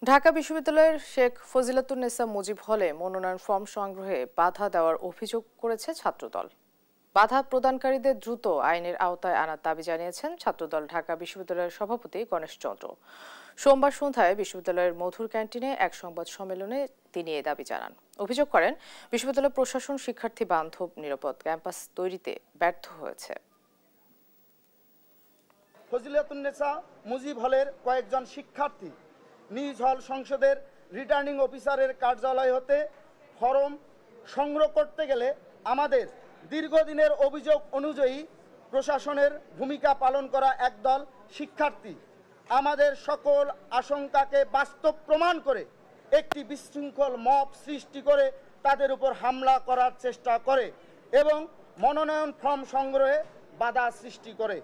ঢাকা বিশ্ববিদ্যালয়ের শেখ ফজিলাতুন্নেসা মুজিব হলে মনোনয়ন ফর্ম সংগ্রহে বাধা দেওয়ার অভিযোগ করেছে ছাত্রদল। বাধা প্রদানকারীদের দ্রুত আইনের আওতায় আনার দাবি জানিয়েছেন ছাত্রদল ঢাকা বিশ্ববিদ্যালয়ের সভাপতি গণেশ চন্দ্র। সোমবার সন্ধ্যায় বিশ্ববিদ্যালয়ের মধুর ক্যান্টিনে এক সংবাদ সম্মেলনে তিনি এই দাবি জানান। অভিযোগ করেন বিশ্ববিদ্যালয় প্রশাসন শিক্ষার্থী বান্ধব নিরাপদ ক্যাম্পাস তৈরিতে ব্যর্থ হয়েছে। ফজিলাতুন্নেসা মুজিব হলের কয়েকজন শিক্ষার্থী নিজ হল সংসদের রিটার্নিং অফিসারের কার্যালয় হতে ফরম সংগ্রহ করতে গেলে আমাদের দীর্ঘদিনের অভিযোগ অনুযায়ী প্রশাসনের ভূমিকা পালন করা একদল শিক্ষার্থী আমাদের সকল আশঙ্কাকে বাস্তব প্রমাণ করে একটি বিশৃঙ্খল মব সৃষ্টি করে তাদের উপর হামলা করার চেষ্টা করে এবং মনোনয়ন ফর্ম সংগ্রহে বাধা সৃষ্টি করে।